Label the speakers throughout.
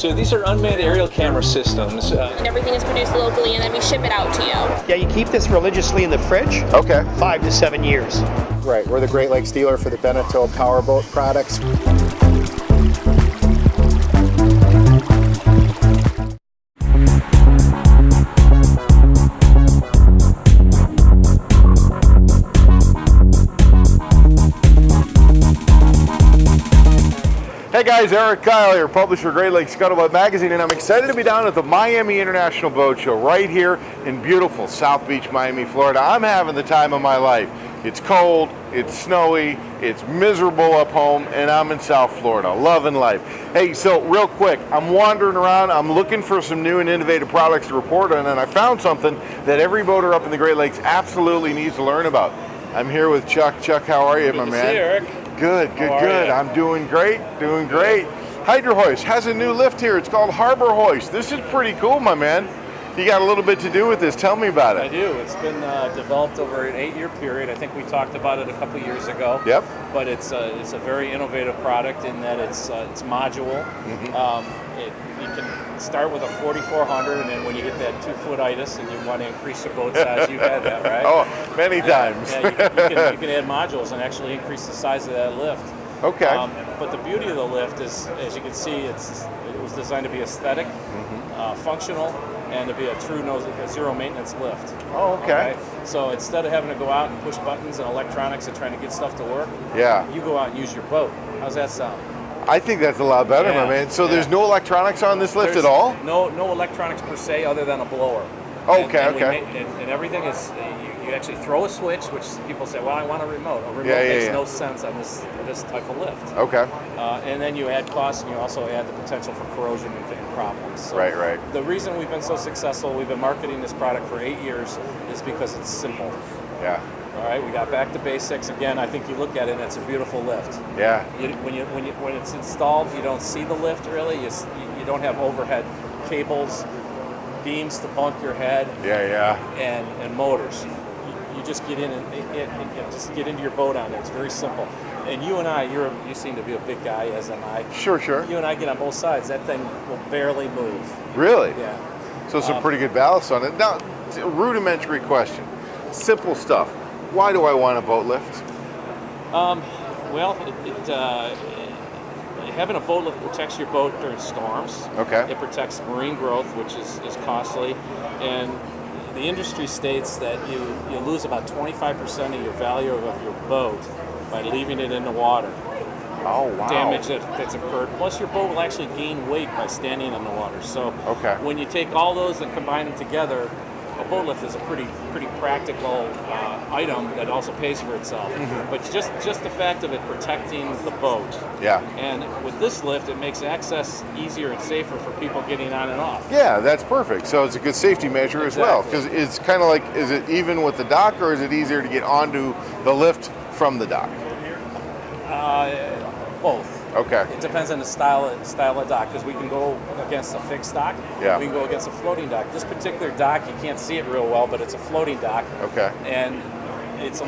Speaker 1: So these are unmanned aerial camera systems.
Speaker 2: And everything is produced locally, and then we ship it out to you.
Speaker 3: Yeah, you keep this religiously in the fridge.
Speaker 4: Okay.
Speaker 3: 5 to 7 years.
Speaker 4: Right, we're the Great Lakes dealer for the Beneteau powerboat products. Hey guys, Erik Kyle here, publisher of Great Lakes Scuttlebutt magazine, and I'm excited to be down at the Miami International Boat Show right here in beautiful South Beach, Miami, Florida. I'm having the time of my life. It's cold, it's snowy, it's miserable up home, and I'm in South Florida, loving life. Hey, so real quick, I'm wandering around, I'm looking for some new and innovative products to report on, and I found something that every boater up in the Great Lakes absolutely needs to learn about. I'm here with Chuck. Chuck, how are you, my man?
Speaker 5: Good to see you, Erik.
Speaker 4: Good, good. I'm doing great, doing great. HydroHoist has a new lift here. It's called HydroHoist. This is pretty cool, my man. You got a little bit to do with this. Tell me about it.
Speaker 5: I do. It's been developed over an 8-year period. I think we talked about it a couple years ago.
Speaker 4: Yep.
Speaker 5: But it's a very innovative product in that it's modular. You can start with a 4400, and then when you get that 2-foot-itis and you want to increase your boat size, you've had that, right?
Speaker 4: Oh, many times.
Speaker 5: Yeah, you can add modules and actually increase the size of that lift.
Speaker 4: Okay.
Speaker 5: But the beauty of the lift is, as you can see, it was designed to be aesthetic, functional, and to be a true zero maintenance lift.
Speaker 4: Oh, okay.
Speaker 5: So instead of having to go out and push buttons and electronics and trying to get stuff to work, you go out and use your boat. How's that sound?
Speaker 4: I think that's a lot better, my man. So there's no electronics on this lift at all?
Speaker 5: No electronics per se, other than a blower.
Speaker 4: Okay,
Speaker 5: and everything is, you actually throw a switch, which people say, well, I want a remote. A remote makes no sense on this type of lift.
Speaker 4: Okay.
Speaker 5: And then you add cost, and you also add the potential for corrosion and problems. So
Speaker 4: right.
Speaker 5: The reason we've been so successful, we've been marketing this product for 8 years, is because it's simple.
Speaker 4: Yeah.
Speaker 5: All right, we got back to basics. Again, I think you look at it, and it's a beautiful lift.
Speaker 4: Yeah.
Speaker 5: When it's installed, you don't see the lift really. You don't have overhead cables, beams to bunk your head. And motors. You just get in and just get into your boat on there. It's very simple. And you and I, you seem to be a big guy, as am I.
Speaker 4: Sure.
Speaker 5: You and I get on both sides. That thing will barely move.
Speaker 4: Really?
Speaker 5: Yeah.
Speaker 4: So some pretty good ballast on it. Now, a rudimentary question. Simple stuff. Why do I want a boat lift?
Speaker 5: Well, having a boat lift protects your boat during storms.
Speaker 4: Okay.
Speaker 5: It protects marine growth, which is costly. And the industry states that you lose about 25% of your value of your boat by leaving it in the water.
Speaker 4: Oh, wow.
Speaker 5: Damage that's occurred. Plus, your boat will actually gain weight by standing in the water. So when you take all those and combine them together, a boat lift is a pretty practical item that also pays for itself. But just the fact of it protecting the boat.
Speaker 4: Yeah.
Speaker 5: And with this lift, it makes access easier and safer for people getting on and off.
Speaker 4: Yeah, that's perfect. So it's a good safety measure as well. Because it's kind of like, is it even with the dock, or is it easier to get onto the lift from the dock?
Speaker 5: Both.
Speaker 4: Okay.
Speaker 5: It depends on the style of dock, because we can go against a fixed dock.
Speaker 4: Yeah.
Speaker 5: We can go against a floating dock. This particular dock, you can't see it real well, but it's a floating dock.
Speaker 4: Okay.
Speaker 5: And it's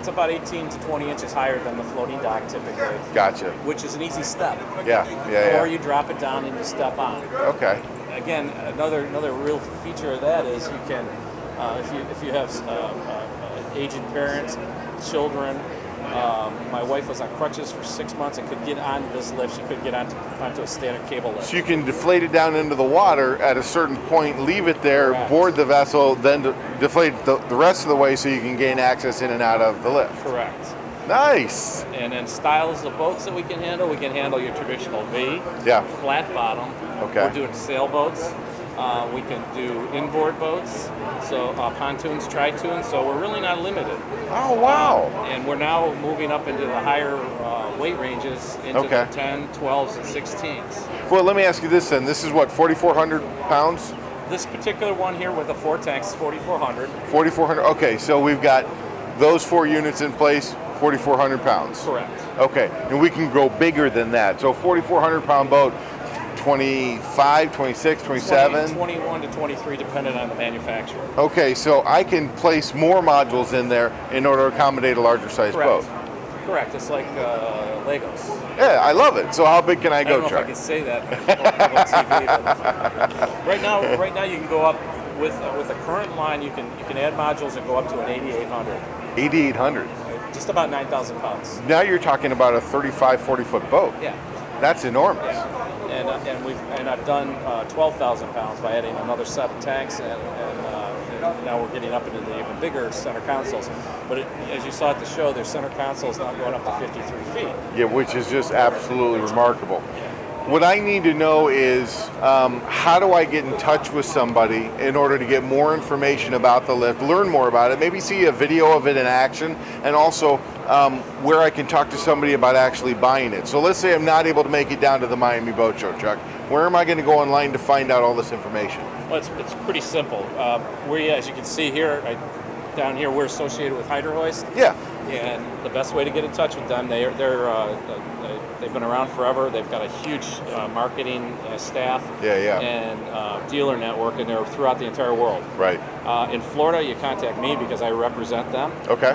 Speaker 5: about 18 to 20 inches higher than the floating dock typically.
Speaker 4: Gotcha.
Speaker 5: Which is an easy step.
Speaker 4: Yeah.
Speaker 5: Or you drop it down and you step on.
Speaker 4: Okay.
Speaker 5: Again, another real feature of that is you can, if you have aging parents, children. My wife was on crutches for 6 months and could get on this lift. She couldn't get onto a standard cable lift.
Speaker 4: So you can deflate it down into the water at a certain point, leave it there, board the vessel, then deflate the rest of the way so you can gain access in and out of the lift.
Speaker 5: Correct.
Speaker 4: Nice.
Speaker 5: And then styles of boats that we can handle your traditional V, flat bottom.
Speaker 4: Okay.
Speaker 5: We're doing sailboats. We can do inboard boats, so pontoons, tri-toons, so we're really not limited.
Speaker 4: Oh, wow.
Speaker 5: And we're now moving up into the higher weight ranges, into the 10, 12s, and 16s.
Speaker 4: Well, let me ask you this then. This is what, 4,400 pounds?
Speaker 5: This particular one here with the 4 tanks is 4,400. 4,400,
Speaker 4: okay, so we've got those 4 units in place, 4,400 pounds.
Speaker 5: Correct.
Speaker 4: Okay, and we can go bigger than that. So 4,400 pound boat, 25, 26, 27?
Speaker 5: 21 to 23, depending on the manufacturer.
Speaker 4: Okay, so I can place more modules in there in order to accommodate a larger size boat.
Speaker 5: Correct. It's like Legos.
Speaker 4: Yeah, I love it. So how big can I
Speaker 5: I
Speaker 4: go,
Speaker 5: don't know if I
Speaker 4: Chuck?
Speaker 5: can say that on TV, but right now you can go up with the current line. You can add modules and go up to an 8800.
Speaker 4: 8,800.
Speaker 5: Just about 9,000 pounds.
Speaker 4: Now you're talking about a 35, 40-foot boat.
Speaker 5: Yeah.
Speaker 4: That's enormous.
Speaker 5: Yeah. And I've done 12,000 pounds by adding another set of tanks, and now we're getting up into the even bigger center consoles. But as you saw at the show, their center consoles now going up to 53 feet.
Speaker 4: Yeah, which is just absolutely remarkable. What I need to know is how do I get in touch with somebody in order to get more information about the lift, learn more about it, maybe see a video of it in action, and also where I can talk to somebody about actually buying it. So let's say I'm not able to make it down to the Miami Boat Show, Chuck. Where am I going to go online to find out all this information?
Speaker 5: Well, it's pretty simple. We, as you can see here, down here, we're associated with HydroHoist.
Speaker 4: Yeah.
Speaker 5: And the best way to get in touch with them, they've been around forever. They've got a huge marketing staff and dealer network, and they're throughout the entire world.
Speaker 4: Right.
Speaker 5: In Florida, you contact me because I represent them.
Speaker 4: Okay.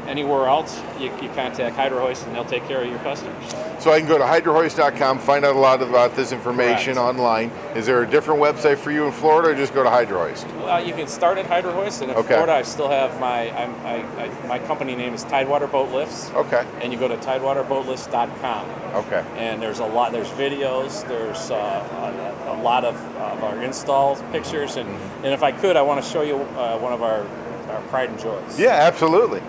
Speaker 5: Anywhere else, you contact HydroHoist, and they'll take care of your customers.
Speaker 4: So I can go to hydrohoist.com, find out a lot about this information online. Is there a different website for you in Florida, or just go to HydroHoist?
Speaker 5: You can start at HydroHoist, and in Florida, I still have my company name is Tidewater Boat Lifts.
Speaker 4: Okay.
Speaker 5: And you go to tidewaterboatlifts.com. Okay. And there's videos, there's a lot of our install pictures, and if I could, I want to show you one of our pride and joys.
Speaker 4: Yeah, absolutely.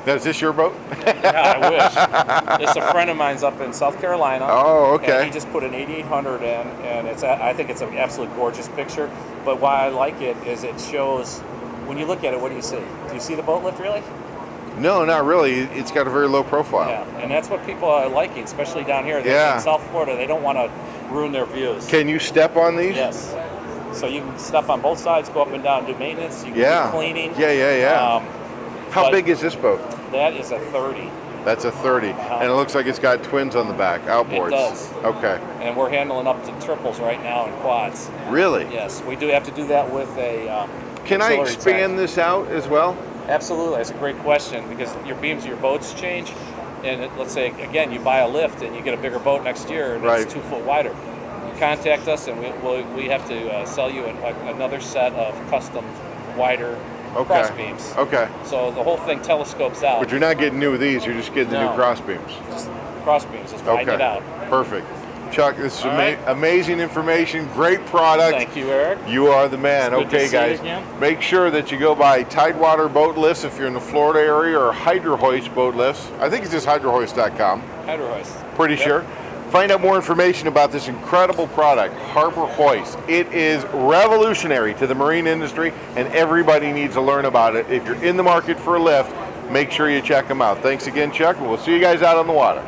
Speaker 4: Now, is this your boat?
Speaker 5: Yeah, I wish. It's a friend of mine's up in South Carolina.
Speaker 4: Oh, okay.
Speaker 5: And he just put an 8800 in, and I think it's an absolute gorgeous picture. But why I like it is it shows, when you look at it, what do you see? Do you see the boat lift really?
Speaker 4: No, not really. It's got a very low profile.
Speaker 5: Yeah, and that's what people are liking, especially down here. In South Florida, they don't want to ruin their views.
Speaker 4: Can you step on these?
Speaker 5: Yes. So you can step on both sides, go up and down, do maintenance. You can do cleaning.
Speaker 4: Yeah. How big is this boat?
Speaker 5: That is a 30.
Speaker 4: That's a 30. And it looks like it's got twins on the back, outboards.
Speaker 5: It does.
Speaker 4: Okay.
Speaker 5: And we're handling up to triples right now and quads.
Speaker 4: Really?
Speaker 5: Yes. We do have to do that with a
Speaker 4: Can I expand this out as well?
Speaker 5: Absolutely. That's a great question, because your beams of your boats change. And let's say, again, you buy a lift and you get a bigger boat next year and it's 2 foot wider. You contact us and we have to sell you another set of custom wider cross beams.
Speaker 4: Okay.
Speaker 5: So the whole thing telescopes out.
Speaker 4: But you're not getting new of these, you're just getting the new cross beams.
Speaker 5: Just cross beams, just widen it out.
Speaker 4: Perfect. Chuck, this is amazing information, great product.
Speaker 5: Thank you, Eric.
Speaker 4: You are the man.
Speaker 5: It's good to
Speaker 4: okay,
Speaker 5: see
Speaker 4: guys.
Speaker 5: you again.
Speaker 4: Make sure that you go by Tidewater Boat Lifts if you're in the Florida area, or HydroHoist Boat Lifts. I think it's just hydrohoist.com.
Speaker 5: HydroHoist.
Speaker 4: Pretty sure. Find out more information about this incredible product, Harbor Hoist. It is revolutionary to the marine industry, and everybody needs to learn about it. If you're in the market for a lift, make sure you check them out. Thanks again, Chuck. We'll see you guys out on the water.